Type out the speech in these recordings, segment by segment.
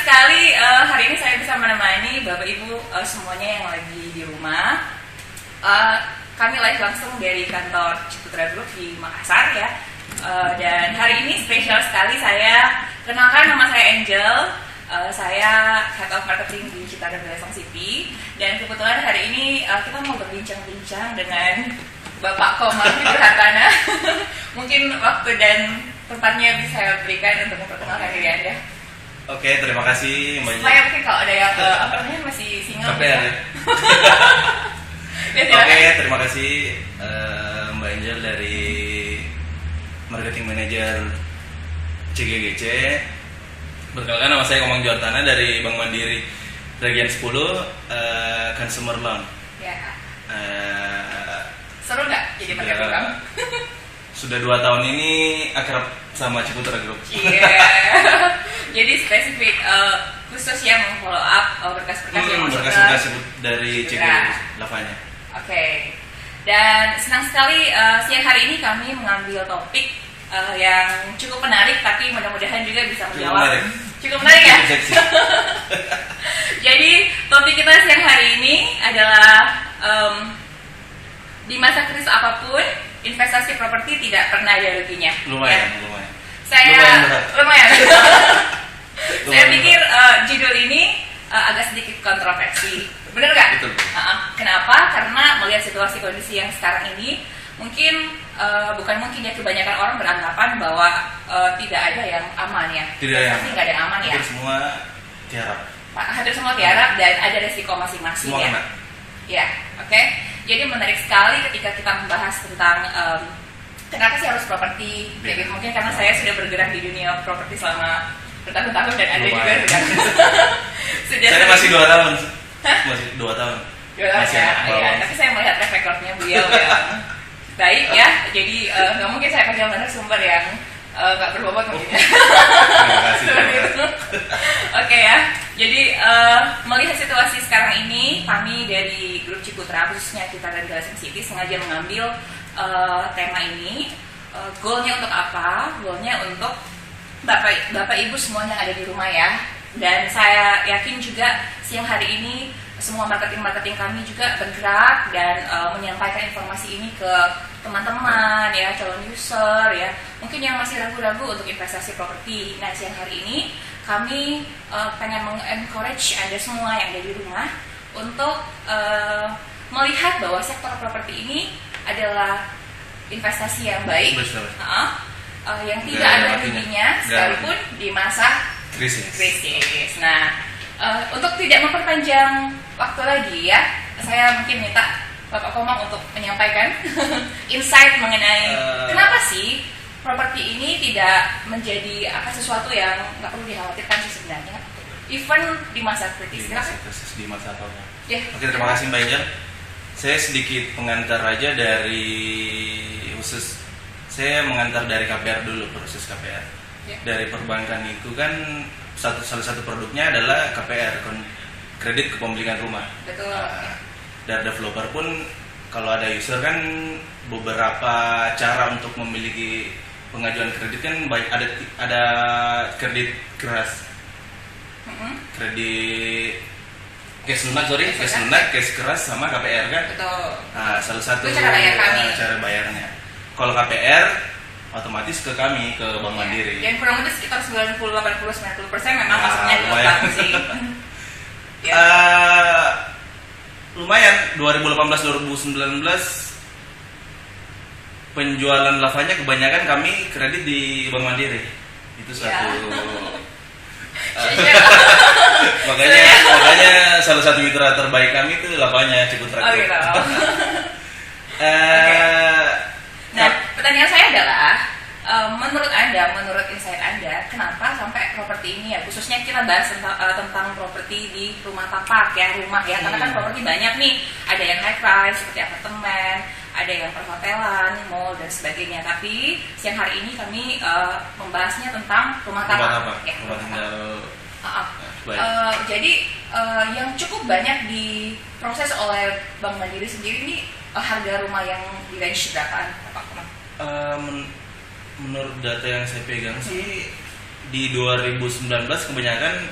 sekali hari ini saya bisa menemani Bapak Ibu semuanya yang lagi di rumah. Kami live langsung dari kantor Ciputra Group di Makassar ya. Dan hari ini spesial sekali, saya kenalkan, nama saya Angel. Saya Head of Marketing di Citra dan Galesong City. Dan kebetulan hari ini kita mau berbincang-bincang dengan Bapak Komang Fiturhartana. Mungkin waktu dan tempatnya bisa saya berikan untuk memperkenalkan diri Anda. Oke, terima kasih Mbak Angel. Supaya mungkin kalau ada yang masih single. Ya. Oke, terima kasih Mbak Angel dari Marketing Manager CGGC. Perkenalkan, nama saya Komang Fiturhartana dari Bank Mandiri Region 10 Consumer Loan. Ya. Seru nggak jadi marketing kamu? Sudah 2 tahun ini akrab sama Ciputra Group. Iya. Jadi spesifik khusus yang follow up berkas-berkas yang masuk berkas-berkas dari CGGC Lavanya. Oke. Dan senang sekali siang hari ini kami mengambil topik yang cukup menarik, tapi mudah-mudahan juga bisa menjawab. Cukup menarik ya? Jadi topik kita siang hari ini adalah di masa krisis apapun, investasi properti tidak pernah ada ruginya. Lumayan. Lumayan. Saya pikir judul ini agak sedikit kontroversi. Bener nggak? Betul. Kenapa? Karena melihat situasi kondisi yang sekarang ini, mungkin kebanyakan orang beranggapan bahwa tidak ada yang aman ya. Pasti nggak ada yang aman ya. Hampir semua tiarap. Hampir semua tiarap dan ada resiko masing-masing semua ya. Kena. Ya, oke. Jadi menarik sekali ketika kita membahas tentang kenapa sih harus properti. Jadi mungkin karena saya sudah bergerak di dunia properti selama bertahun-tahun dan Anda juga sudah. Saya masih 2 tahun. Masih 2 tahun. 2 tahun ya. Iya, tapi saya melihat track recordnya beliau yang baik ya. Jadi nggak mungkin saya panggil narasumber yang nggak berbobot mungkin. Terima kasih. Oke ya. Jadi melihat situasi sekarang ini, kami dari Grup Ciputra, khususnya Citra dan Galesong City, sengaja mengambil tema ini. Goalnya untuk apa? Goalnya untuk Bapak Ibu semuanya ada di rumah ya. Dan saya yakin juga siang hari ini semua marketing kami juga bergerak dan menyampaikan informasi ini ke teman-teman ya, calon user ya, mungkin yang masih ragu-ragu untuk investasi properti. Nah, siang hari ini kami pengen mengencourage Anda semua yang ada di rumah untuk melihat bahwa sektor properti ini adalah investasi yang baik, yang tidak ada ruginya sekalipun di masa krisis. Nah, untuk tidak memperpanjang waktu lagi ya, saya mungkin minta Bapak Komang untuk menyampaikan insight mengenai kenapa sih properti ini tidak menjadi sesuatu yang nggak perlu dikhawatirkan sih sebenarnya, even di masa krisis. Di masa apa? Yeah. Oke, terima kasih Mbak Angel. Saya sedikit pengantar aja saya mengantar dari KPR dulu, proses KPR. Yeah. Dari perbankan itu kan salah satu produknya adalah KPR, kredit kepemilikan rumah. Betul. Dari developer pun kalau ada user kan beberapa cara untuk memiliki pengajuan kredit kan ada kredit keras, kredit cash lunak, cash keras sama KPR kan. Betul. Nah, salah satu cara bayar kami. Cara bayarnya. Kalau KPR otomatis ke kami, ke Bank Mandiri. Yang kurang lebih sekitar 90, 80, 90% memang masuknya ke bank sih. Lumayan 2018-2019 penjualan lavanya kebanyakan kami kredit di Bank Mandiri. Itu satu. Makanya salah satu mitra terbaik kami itu lavanya Ciputra Group. Gitu. Nah, pertanyaan saya adalah menurut insight Anda, kenapa sampai properti ini ya, khususnya kita bahas tentang properti di rumah tapak ya, karena kan properti banyak nih, ada yang high rise seperti apartemen, ada yang perhotelan, mall dan sebagainya. Tapi siang hari ini kami membahasnya tentang rumah tapak. Jadi yang cukup banyak diproses oleh Bank Mandiri sendiri ini, harga rumah yang di range berapaan, Pak Komang? Menurut data yang saya pegang sih di 2019 kebanyakan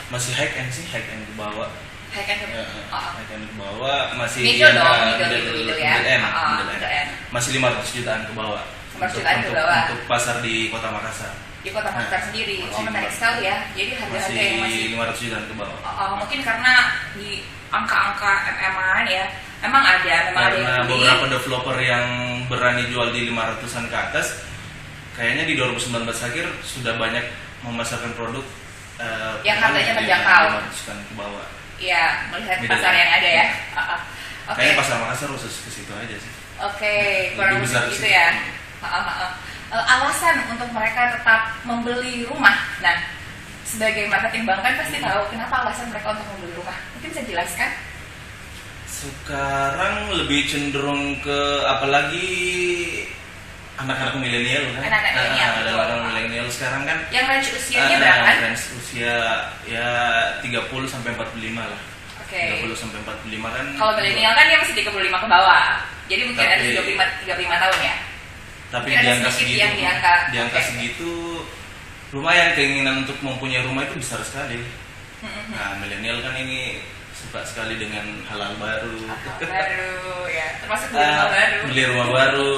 masih high end sih, high end ke bawah. High end ke High end ke bawah masih middle dong, middle ya. Middle end. Masih 500 jutaan ke bawah. 500 jutaan ke bawah. Untuk pasar di Kota Makassar. Di Kota Makassar sendiri, menarik sekali ya. Jadi harga-harga yang masih 500 jutaan ke bawah. Mungkin karena di angka-angka MM-an ya, memang ada yang beberapa developer yang berani jual di 500-an ke atas, kayaknya di 2019 akhir sudah banyak memasarkan produk yang harganya terjangkau. 500-an ke bawah. Iya, melihat pasar yang ada ya. Kayaknya pasar Makassar khusus ke situ aja sih. Oke, kurang lebih gitu ya. Alasan untuk mereka tetap membeli rumah. Nah, sebagai marketing bank kan pasti tahu kenapa alasan mereka untuk membeli rumah. Mungkin bisa jelaskan? Sekarang lebih cenderung ke apalagi anak-anak milenial kan. Anak-anak milenial. Anak-anak milenial sekarang kan. Yang range usianya berapa? Range usia ya 30 sampai 45 lah. Oke. 30 sampai 45 kan. Kalau milenial kan dia masih 35 ke bawah. Jadi mungkin ada 35 tahun ya. Tapi di angka segitu lumayan keinginan untuk mempunyai rumah itu besar sekali. Nah, milenial kan ini suka sekali dengan hal-hal baru. Baru ya, termasuk beli rumah baru. Beli rumah baru,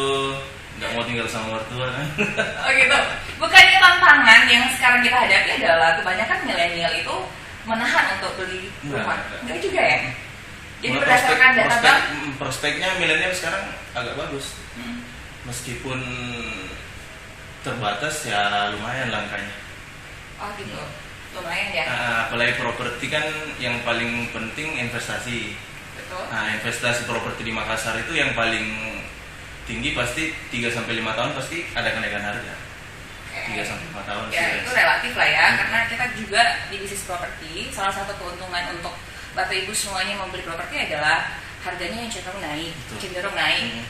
nggak mau tinggal sama mertua kan? Oh gitu. Bukannya tantangan yang sekarang kita hadapi adalah kebanyakan milenial itu menahan untuk beli rumah. Enggak juga ya? Jadi berdasarkan data bank, prospeknya milenial sekarang agak bagus. Meskipun terbatas ya lumayan langkahnya. Oh gitu, lumayan ya. Apalagi properti kan yang paling penting investasi. Betul. Nah, investasi properti di Makassar itu yang paling tinggi pasti 3 sampai 5 tahun pasti ada kenaikan harga. 3 sampai 5 tahun. Ya itu relatif lah ya, karena kita juga di bisnis properti salah satu keuntungan untuk Bapak Ibu semuanya membeli properti adalah harganya yang cenderung naik,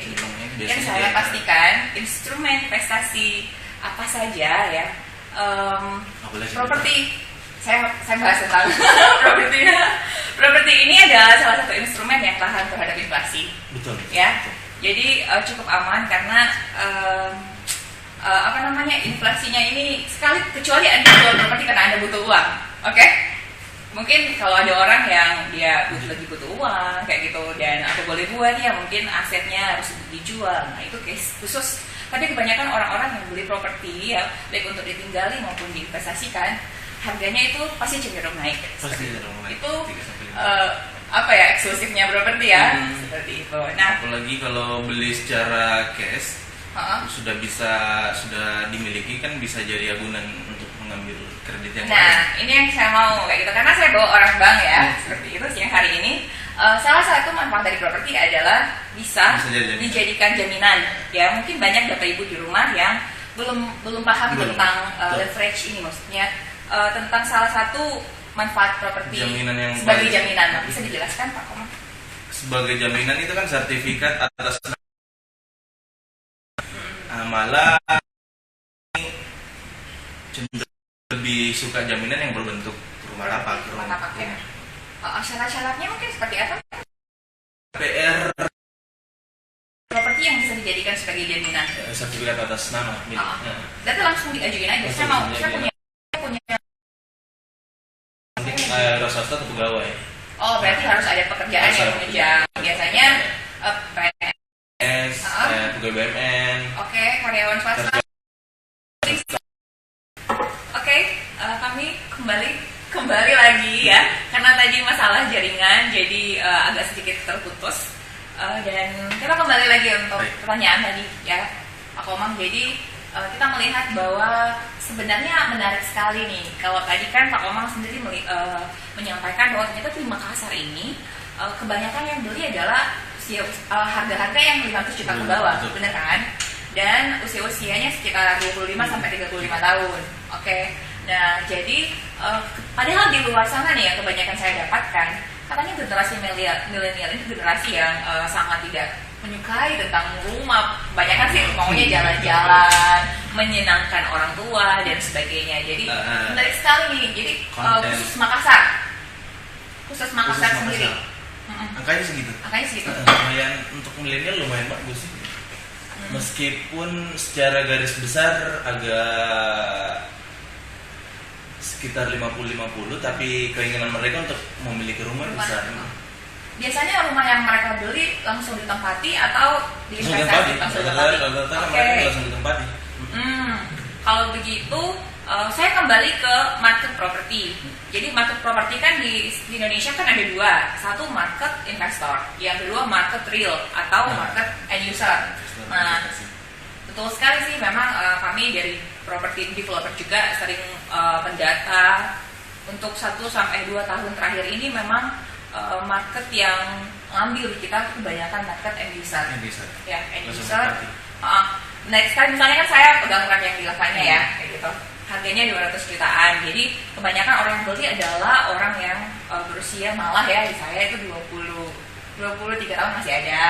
gitu. Dan saya pastikan instrumen investasi apa saja ya, properti, saya bahas tentang properti ini adalah salah satu instrumen yang tahan terhadap inflasi. Betul. Ya, jadi cukup aman karena inflasinya ini kecuali Anda jual properti karena Anda butuh uang, oke? Mungkin kalau ada orang yang dia lagi butuh uang kayak gitu dan apa boleh buat ya mungkin asetnya harus dijual. Nah itu case khusus. Tapi kebanyakan orang-orang yang beli properti ya baik untuk ditinggali maupun diinvestasikan harganya itu pasti cenderung naik. Pasti cenderung naik. Itu eksklusifnya properti ya seperti itu. Nah apalagi kalau beli secara cash sudah dimiliki kan bisa jadi agunan untuk mengambil kredit yang lain. Ini yang saya mau kayak gitu karena saya bawa orang bank ya seperti itu siang hari ini. Salah satu manfaat dari properti adalah bisa dijadikan jaminan. Ya mungkin banyak Bapak Ibu di rumah yang belum paham tentang leverage ini, maksudnya tentang salah satu manfaat properti sebagai jaminan. Bisa dijelaskan Pak Komang? Sebagai jaminan itu kan sertifikat atas malah lebih suka jaminan yang berbentuk rumah tapak. Ya. Syarat-syaratnya mungkin seperti apa? PR properti yang bisa dijadikan sebagai jaminan. Sertifikat atas nama. Berarti langsung diajuin aja. Saya punya. Mungkin wira swasta atau pegawai. Oh berarti harus ada pekerjaan yang menunjang. Biasanya PNS, pegawai BUMN. Oke, karyawan swasta. Oke, kami kembali lagi ya, karena tadi masalah jaringan jadi agak sedikit terputus dan kita kembali lagi untuk pertanyaan tadi ya Pak Komang. Jadi kita melihat bahwa sebenarnya menarik sekali nih kalau tadi kan Pak Komang sendiri menyampaikan bahwa ternyata di Makassar ini kebanyakan yang beli adalah harga-harga yang 500 juta ke bawah, benar kan? Dan usia-usianya sekitar 25 sampai 35 tahun. Oke. Nah, jadi padahal di luar sana nih yang kebanyakan saya dapatkan, katanya generasi milenial ini generasi yang sangat tidak menyukai tentang rumah. Kebanyakan sih maunya jalan-jalan, menyenangkan orang tua dan sebagainya. Jadi menarik sekali nih. Jadi khusus Makassar sendiri. Angkanya segitu. Lumayan untuk milenial lumayan bagus sih. Meskipun secara garis besar agak sekitar 50-50, tapi keinginan mereka untuk memiliki rumah besar. Biasanya rumah yang mereka beli langsung ditempati atau diinvestasi? Langsung ditempati. Mereka langsung ditempati. Kalau begitu, saya kembali ke market property. Jadi market property kan di Indonesia kan ada dua, satu market investor, yang kedua market real atau market end user. Nah, betul sekali sih, memang kami dari property developer juga sering mendata untuk 1-2 tahun terakhir ini memang market yang ngambil kita kebanyakan market end user. Ya, end user. Next time misalnya kan saya pegang rent yang di lavanya ya, kayak gitu. Harganya 200 jutaan. Jadi kebanyakan orang yang beli adalah orang yang berusia, malah ya di saya itu 23 tahun masih ada,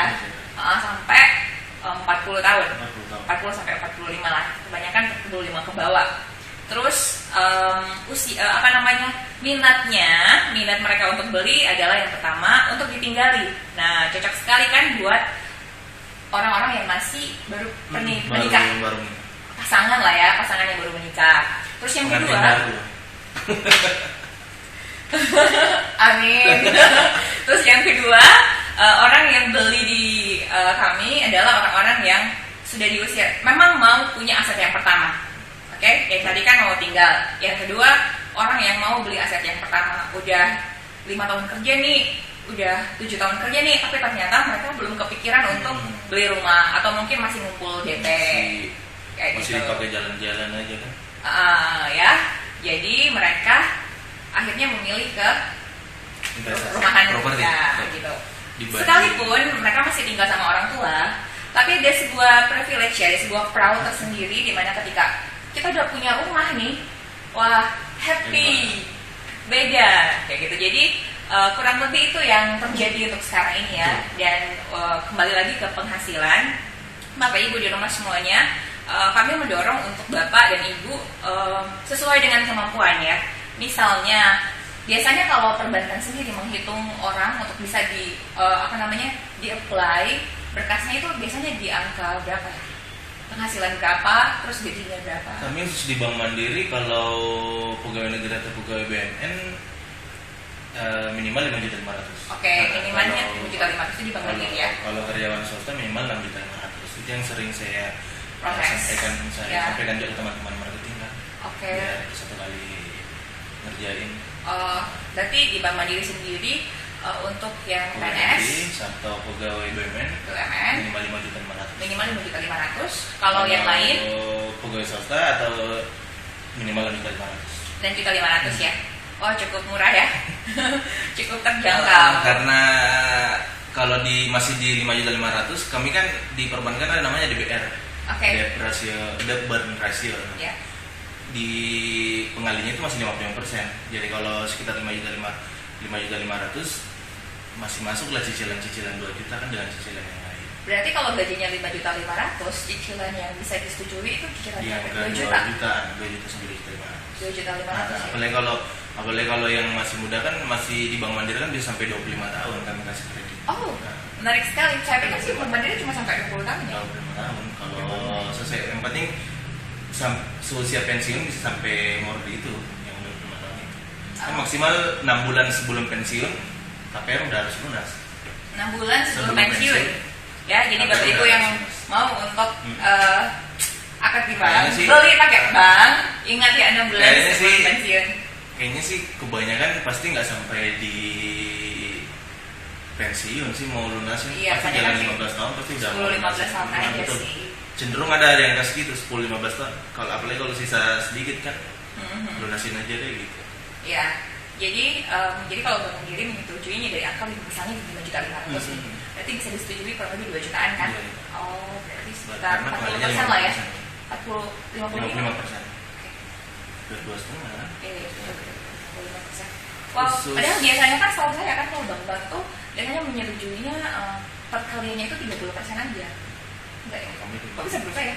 sampai 40 tahun. 40 sampai 45 lah. Kebanyakan 45 ke bawah. Terus minat mereka untuk beli adalah yang pertama untuk ditinggali. Nah, cocok sekali kan buat orang-orang yang masih baru menikah. Pasangan yang baru menikah. Terus yang kedua, amin. Terus yang kedua, orang yang beli di kami adalah orang-orang yang sudah di usia, memang mau punya aset yang pertama. Oke, yang tadi kan mau tinggal. Yang kedua, orang yang mau beli aset yang pertama. Udah 5 tahun kerja nih, udah 7 tahun kerja nih, tapi ternyata mereka belum kepikiran untuk beli rumah, atau mungkin masih ngumpul DP. Masih dipakai jalan-jalan aja kan? Ya, jadi mereka akhirnya memilih ke perumahan ya, gitu. Sekalipun mereka masih tinggal sama orang tua, tapi ada sebuah privilege ya, ada sebuah proud tersendiri di mana ketika kita udah punya rumah nih, wah happy, beda kayak gitu. Jadi kurang lebih itu yang terjadi untuk sekarang ini ya. Dan kembali lagi ke penghasilan, Bapak Ibu di rumah semuanya, kami mendorong untuk Bapak dan Ibu sesuai dengan kemampuan ya. Misalnya, biasanya kalau perbankan sendiri menghitung orang untuk bisa di-apply berkasnya itu biasanya di angka berapa ya? Penghasilan berapa, terus gajinya berapa? Kami di Bank Mandiri kalau pegawai negeri atau pegawai BUMN minimal 5.500.000. Oke, minimalnya 5.500.000 itu di Bank Mandiri ya. Kalau karyawan swasta minimal 6.500.000. Itu yang sering saya sampaikan juga ke teman-teman marketing kan. Oke. Biar satu kali ngerjain. Berarti di Bank Mandiri sendiri untuk yang PNS atau pegawai BUMN minimal 5.500.000. Minimal 5.500.000. Kalau yang lain pegawai swasta atau minimal 5.500.000. Dan 1.500.000 ya. Oh, cukup murah ya. Cukup terjangkau. Karena kalau masih di 5.500.000, kami kan di perbankan ada namanya DBR. Debt burn ratio. Yeah. Di pengalinya itu masih 55%. Jadi kalau sekitar 5.500.000 masih masuk lah cicilan 2 juta kan dengan cicilan yang lain. Berarti kalau gajinya 5.500.000, cicilan yang bisa disetujui itu cicilan yang 2 juta. 2 juta sampai 2.500.000. 2.500.000. Apalagi kalau yang masih muda kan, masih di Bank Mandiri kan bisa sampai 25 tahun kami kasih kredit. Oh, menarik sekali. Saya pikir sih Bank Mandiri cuma sampai 20 tahun ya. 25 tahun. Kalau selesai, yang penting seusia pensiun bisa sampai umur itu yang 25 tahun itu. Kan maksimal 6 bulan sebelum pensiun, KPR udah harus lunas. 6 bulan sebelum pensiun. Ya, jadi Bapak Ibu yang mau untuk akad di bank, beli pakai bank, ingat ya 6 bulan sebelum pensiun. Kayaknya sih kebanyakan pasti nggak sampai di pensiun sih mau lunasin. Iya, pasti jalan 15 tahun pasti udah 10-15 tahun aja sih. Cenderung ada yang kasih gitu 10-15 tahun. Kalau apalagi kalau sisa sedikit kan lunasin aja deh gitu. Iya. Jadi kalau Bank Mandiri menyetujuinya dari angka misalnya 5.500.000. Berarti bisa disetujui kurang lebih 2 jutaan kan? Iya. Oh, berarti sekitar 40% lah ya. 55%. 2,5. Iya, 55%. Wow, padahal biasanya kan setahu saya kan kalau bank-bank tuh biasanya menyetujuinya perkaliannya itu 30% aja. Enggak ya? Kok bisa berubah ya?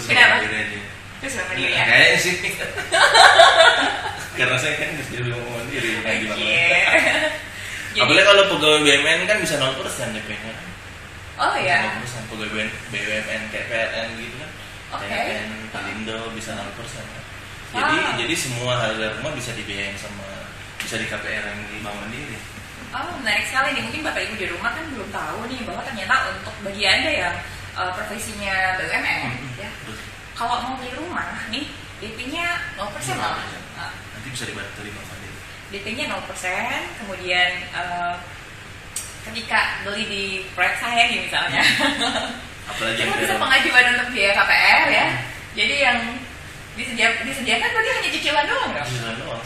Kenapa? Terus Bank Mandiri ya? Kayaknya sih. Karena saya kan di Bank Mandiri. Apalagi kalau pegawai BUMN kan bisa 0% DP-nya. Oh iya. 0% pegawai BUMN kayak PLN gitu kan. Oke. PLN, Pelindo bisa 0%. Jadi semua harga rumah bisa dibiayain bisa di KPR yang di Bank Mandiri. Oh, menarik sekali nih. Mungkin Bapak Ibu di rumah kan belum tahu nih bahwa ternyata untuk bagi Anda yang profesinya BUMN ya. Kalau mau beli rumah nih, DP-nya 0% lah. Nanti bisa dibantu di Bank Mandiri. DP-nya 0%, kemudian ketika beli di proyek saya nih misalnya. Apalagi yang bisa pengajuan untuk biaya KPR ya. Jadi yang disediakan berarti hanya cicilan doang nggak? Cicilan doang,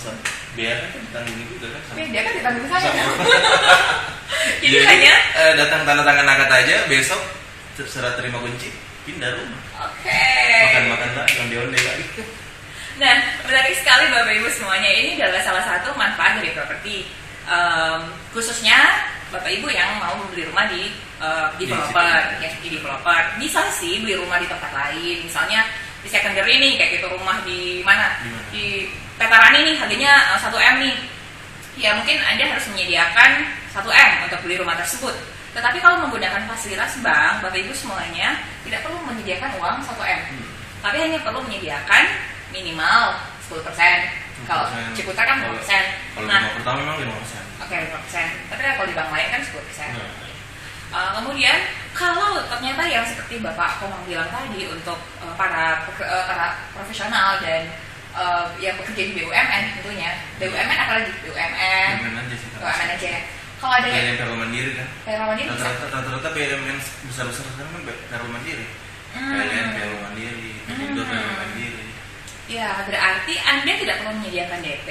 biaya kan ditanggung juga kan. Biaya kan ditanggung saya. Jadi hanya datang tanda tangan akad aja, besok serah terima kunci, pindah rumah. Oke. Makan lagi, onde-onde lagi. Nah, menarik sekali Bapak Ibu semuanya. Ini adalah salah satu manfaat dari properti. Khususnya Bapak Ibu yang mau membeli rumah di developer, bisa sih beli rumah di tempat lain, misalnya di secondary nih, kayak gitu rumah di mana? Di Petarani nih, harganya 1M nih. Ya mungkin Anda harus menyediakan 1M untuk beli rumah tersebut. Tetapi kalau menggunakan fasilitas bank, Bapak Ibu semuanya tidak perlu menyediakan uang 1M, tapi hanya perlu menyediakan minimal 10%. Kalau Ciputra kan 5%. Kalau rumah pertama memang 5%. Oke, 5%. Tapi kalau di bank lain kan 10%. Kemudian kalau ternyata yang seperti Bapak Komang bilang tadi untuk para profesional dan yang bekerja di BUMN tentunya, BUMN apalagi BUMN aja ya. Kalau ada yang PLN Mandiri kan? PLN Mandiri bisa. Rata-rata BUMN besar-besar sekarang kan PLN Mandiri. PLN Mandiri, Indo PLN Mandiri. Ya, berarti Anda tidak perlu menyediakan DP.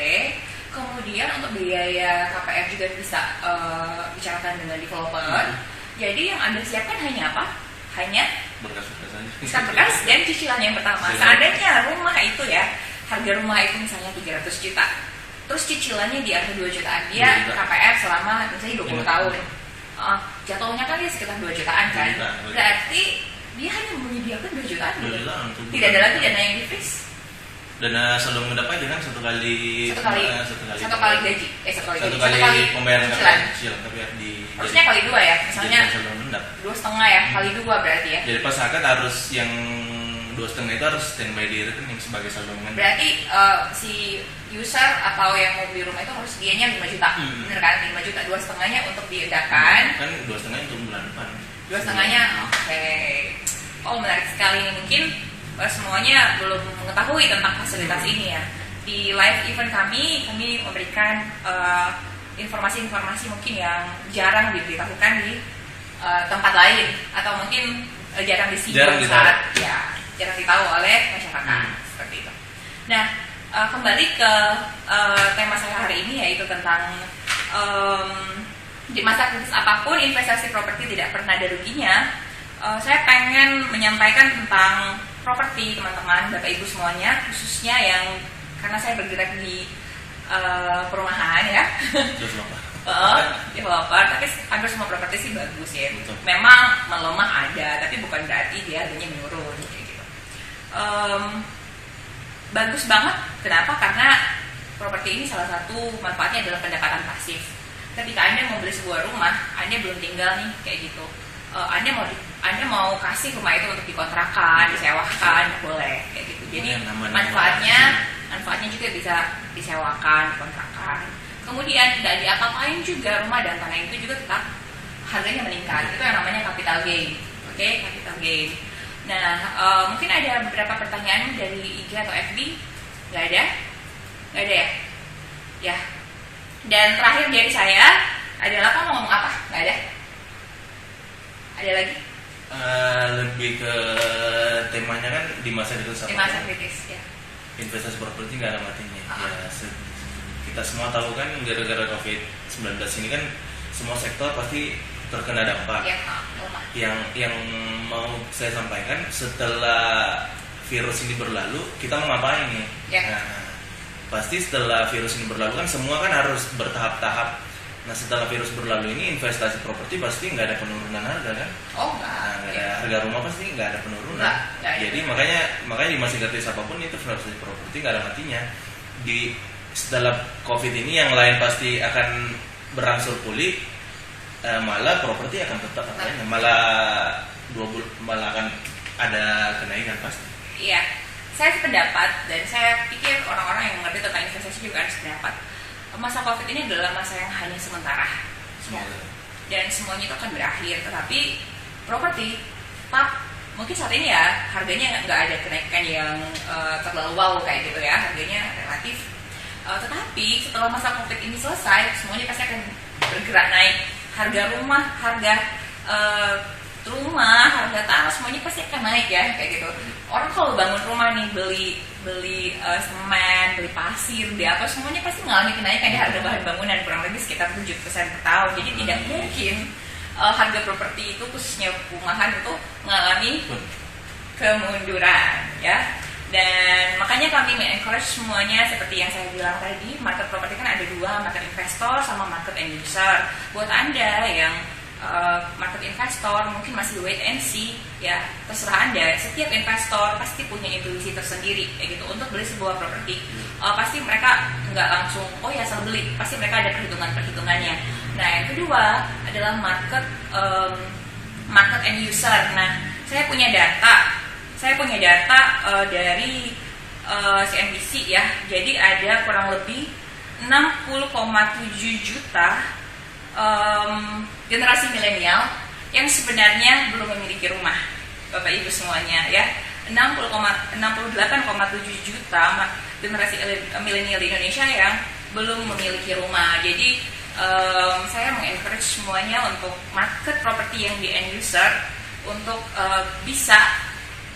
Kemudian untuk biaya KPR juga bisa bicarakan dengan developer. Jadi yang Anda siapkan hanya apa? Hanya berkas dan cicilan yang pertama. Seandainya rumah itu ya, harga rumah itu misalnya 300 juta. Terus cicilannya di atas 2 jutaan, dia KPR selama misalnya 20 tahun. Jatuhnya kan dia sekitar 2 jutaan kan. Berarti dia hanya menyediakan 2 jutaan. Tidak ada lagi dana yang di-freeze. Dana saldo mengendap aja kan satu kali gaji, satu kali pembayaran cicilan KPR di. Harusnya kali 2 ya, misalnya 2,5 ya, kali 2 berarti ya. Jadi pas akad harus yang 2,5 itu harus standby di rekening sebagai saldo mengendap. Berarti si user atau yang mau beli rumah itu harus dianya 5 juta, bener kan? 5 juta, 2,5-nya untuk diedarkan. Kan 2,5 untuk bulan depan. 2,5-nya, oke. Oh menarik sekali nih, mungkin semuanya belum mengetahui tentang fasilitas ini ya. Di live event kami memberikan informasi-informasi mungkin yang jarang diberitahukan di tempat lain atau mungkin jarang disinggung jarang ditahu oleh masyarakat seperti itu. Nah, kembali ke tema saya hari ini yaitu tentang di masa kritis apapun investasi properti tidak pernah ada ruginya. Saya pengen menyampaikan tentang properti teman-teman, Bapak Ibu semuanya, khususnya yang karena saya bergerak di perumahan ya, developer, tapi hampir semua properti sih bagus ya. Memang melemah ada, tapi bukan berarti dia harganya menurun kayak gitu. Bagus banget, kenapa? Karena properti ini salah satu manfaatnya adalah pendapatan pasif. Ketika Anda mau beli sebuah rumah, Anda belum tinggal nih kayak gitu. Anda mau kasih rumah itu untuk dikontrakan, disewakan, boleh kayak gitu. Jadi manfaatnya juga bisa disewakan, dikontrakan. Kemudian tidak diapa-apain juga rumah dan tanah itu juga tetap harganya meningkat. Itu yang namanya capital gain. Oke, capital gain. Nah, mungkin ada beberapa pertanyaan dari IG atau FB. Nggak ada ya? Ya. Dan terakhir dari saya adalah kamu ngomong apa? Nggak ada? Ada lagi? Lebih ke temanya kan di masa kritis. Di masa kritis ya. Investasi properti nggak ada matinya. Ya, kita semua tahu kan gara-gara COVID-19 ini kan semua sektor pasti terkena dampak. Ya, yang mau saya sampaikan setelah virus ini berlalu kita mau ngapain nih? Ya. Nah, pasti setelah virus ini berlalu kan semua kan harus bertahap-tahap. Nah setelah virus berlalu ini investasi properti pasti nggak ada penurunan harga kan? Oh nggak. Nah, harga rumah pasti nggak ada penurunan. Jadi makanya di masa kritis apapun itu investasi properti nggak ada matinya. Setelah COVID ini yang lain pasti akan berangsur pulih, malah properti akan tetap malah akan ada kenaikan pasti. Iya. saya sependapat dan saya pikir orang-orang yang mengerti tentang investasi juga harus sependapat. Masa COVID ini adalah masa yang hanya sementara. Dan semuanya itu akan berakhir. Tetapi properti, mungkin saat ini ya harganya nggak ada kenaikan yang terlalu wow kayak gitu ya, harganya relatif. Tetapi setelah masa COVID ini selesai, semuanya pasti akan bergerak naik. Harga rumah, harga tanah semuanya pasti akan naik ya kayak gitu. Orang kalau bangun rumah nih, beli semen, beli pasir, beli apa, semuanya pasti mengalami kenaikan di harga bahan bangunan kurang lebih sekitar 7% per tahun. Jadi tidak mungkin harga properti itu khususnya perumahan itu mengalami kemunduran ya. Dan makanya kami encourage semuanya seperti yang saya bilang tadi, market properti kan ada dua, market investor sama market end user. Buat Anda yang market investor mungkin masih wait and see ya, terserah Anda. Setiap investor pasti punya intuisi tersendiri kayak gitu untuk beli sebuah properti. Pasti mereka nggak langsung ya saya beli, pasti mereka ada perhitungannya. Nah yang kedua adalah market end user. Nah saya punya data dari CNBC ya. Jadi ada kurang lebih 60,7 juta generasi milenial yang sebenarnya belum memiliki rumah, Bapak Ibu semuanya ya. 68,7 juta generasi milenial di Indonesia yang belum memiliki rumah. Jadi saya mengencourage semuanya untuk market properti yang di end user untuk bisa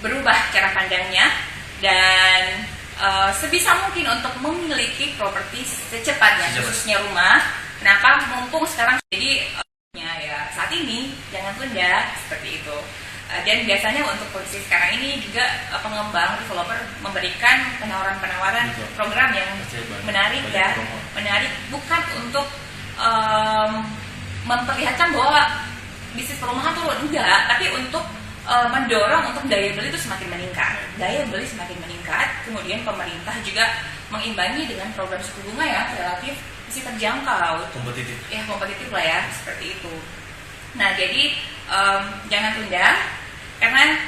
berubah cara pandangnya dan sebisa mungkin untuk memiliki properti secepatnya, khususnya rumah. Kenapa? Mumpung sekarang jadi ya saat ini jangan tunda seperti itu. Dan biasanya untuk kondisi sekarang ini juga pengembang developer memberikan penawaran program yang menarik ya, menarik bukan untuk memperlihatkan bahwa bisnis perumahan turun, enggak, tapi untuk mendorong untuk daya beli itu semakin meningkat. Kemudian pemerintah juga mengimbangi dengan program suku bunga yang relatif masih terjangkau, kompetitif lah ya, seperti itu. Nah jadi jangan tunda, karena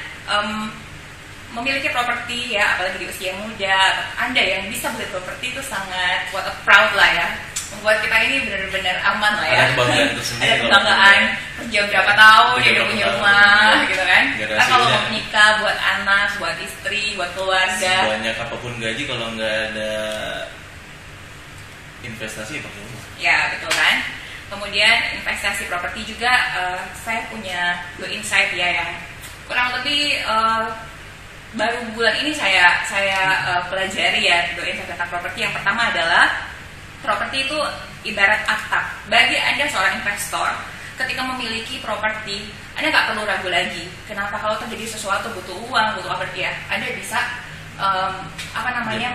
memiliki properti ya, apalagi di usia muda, Anda yang bisa beli properti itu sangat what a proud lah ya, membuat kita ini benar-benar aman lah ya. Ada kebanggaan tersendiri. Ada kebanggaan kerja berapa tahun dia udah punya rumah gitu kan. Nah, kalau mau menikah, buat anak, buat istri, buat keluarga. Sebanyak apapun gaji kalau nggak ada investasi pakai rumah. Ya betul kan. Kemudian investasi properti juga saya punya 2 insight ya yang kurang lebih baru bulan ini saya pelajari ya 2 insight tentang properti. Yang pertama adalah properti itu ibarat atap. Bagi Anda seorang investor, ketika memiliki properti, Anda nggak perlu ragu lagi. Kenapa? Kalau terjadi sesuatu butuh uang, butuh apa ya, Anda bisa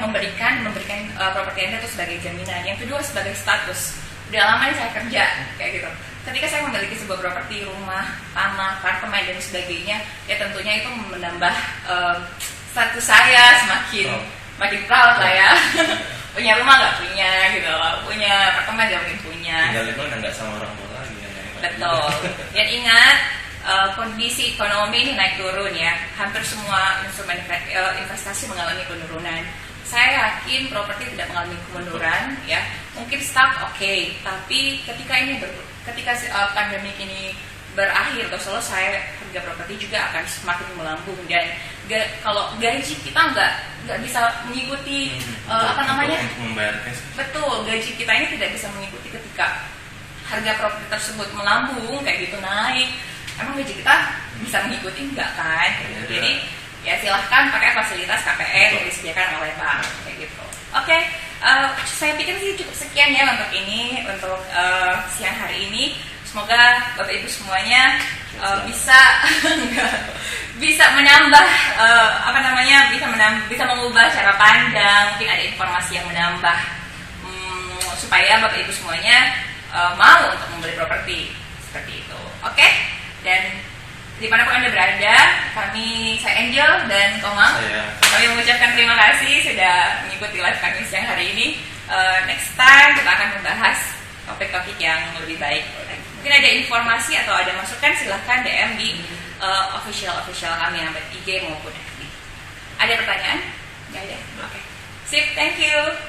memberikan properti Anda itu sebagai jaminan. Yang kedua sebagai status. Udah lama saya kerja kayak gitu. Ketika saya memiliki sebuah properti, rumah, tanah, apartemen dan sebagainya, ya tentunya itu menambah status saya semakin proud lah ya. Punya rumah nggak punya gitu, punya apartemen nggak mungkin punya. Tinggal itu nggak sama orang tua lagi. Betul. Dan ingat kondisi ekonomi ini naik turun ya. Hampir semua instrumen investasi mengalami penurunan. Saya yakin properti tidak mengalami kemunduran ya. Mungkin stuck oke, tapi ketika pandemi ini berakhir atau selesai, harga properti juga akan semakin melambung. Dan kalau gaji kita nggak bisa mengikuti betul, gaji kita ini tidak bisa mengikuti ketika harga properti tersebut melambung kayak gitu naik. Emang gaji kita bisa mengikuti enggak kan? Jadi ya silahkan pakai fasilitas KPR yang disediakan oleh bank kayak gitu. Oke, saya pikir sih cukup sekian ya untuk siang hari ini. Semoga Bapak Ibu semuanya bisa menambah bisa mengubah cara pandang. Mungkin ada informasi yang menambah supaya Bapak Ibu semuanya mau untuk membeli properti seperti itu. Oke? Dan dimanapun Anda berada, saya Angel dan Komang, kami mengucapkan terima kasih sudah mengikuti live kami siang hari ini. Next time kita akan membahas topik-topik yang lebih baik. Mungkin ada informasi atau ada masukan, silahkan DM di official kami, nama IG maupun FB. Ada pertanyaan? Sip, thank you.